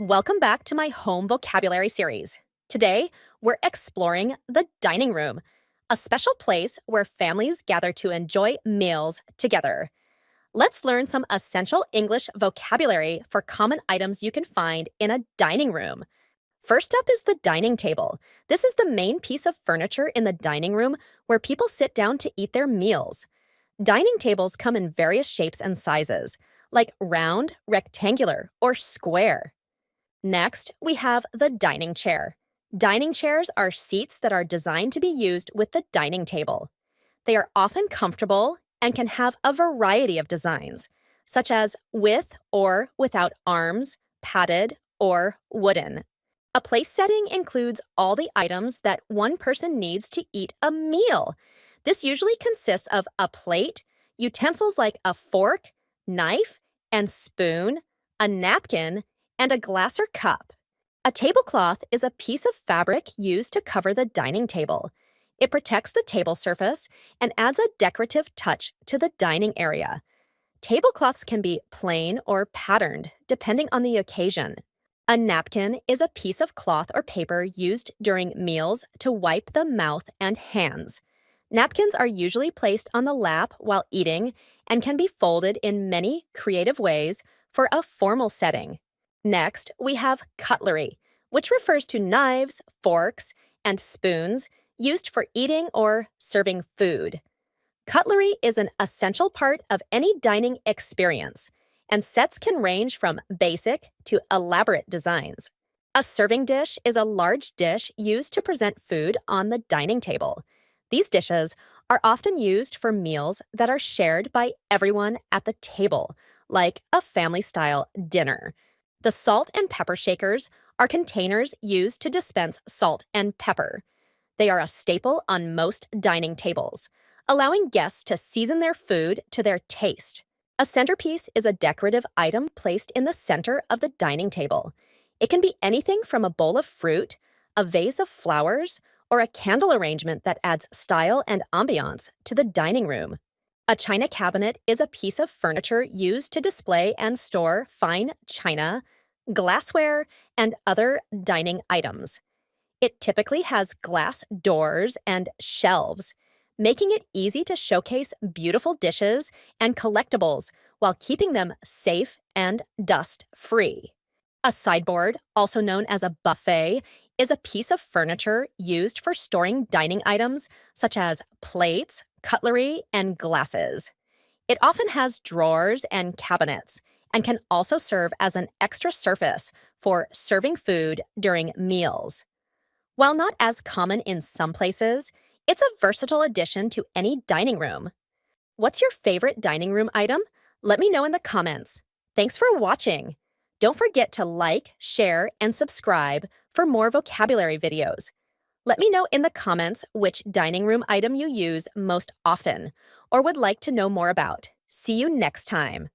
Welcome back to my home vocabulary series. Today, we're exploring the dining room, a special place where families gather to enjoy meals together. Let's learn some essential English vocabulary for common items you can find in a dining room. First up is the dining table. This is the main piece of furniture in the dining room where people sit down to eat their meals. Dining tables come in various shapes and sizes, like round, rectangular, or square. Next, we have the dining chair. Dining chairs are seats that are designed to be used with the dining table. They are often comfortable and can have a variety of designs, such as with or without arms, padded, or wooden. A place setting includes all the items that one person needs to eat a meal. This usually consists of a plate, utensils like a fork, knife, and spoon, a napkin, and a glass or cup. A tablecloth is a piece of fabric used to cover the dining table. It protects the table surface and adds a decorative touch to the dining area. Tablecloths can be plain or patterned, depending on the occasion. A napkin is a piece of cloth or paper used during meals to wipe the mouth and hands. Napkins are usually placed on the lap while eating and can be folded in many creative ways for a formal setting. Next, we have cutlery, which refers to knives, forks, and spoons used for eating or serving food. Cutlery is an essential part of any dining experience, and sets can range from basic to elaborate designs. A serving dish is a large dish used to present food on the dining table. These dishes are often used for meals that are shared by everyone at the table, like a family-style dinner. The salt and pepper shakers are containers used to dispense salt and pepper. They are a staple on most dining tables, allowing guests to season their food to their taste. A centerpiece is a decorative item placed in the center of the dining table. It can be anything from a bowl of fruit, a vase of flowers, or a candle arrangement that adds style and ambiance to the dining room. A china cabinet is a piece of furniture used to display and store fine china, glassware, and other dining items. It typically has glass doors and shelves, making it easy to showcase beautiful dishes and collectibles while keeping them safe and dust-free. A sideboard, also known as a buffet, is a piece of furniture used for storing dining items such as plates, cutlery, and glasses. It often has drawers and cabinets and can also serve as an extra surface for serving food during meals. While not as common in some places, it's a versatile addition to any dining room. What's your favorite dining room item? Let me know in the comments. Thanks for watching. Don't forget to like, share, and subscribe for more vocabulary videos. Let me know in the comments which dining room item you use most often or would like to know more about. See you next time.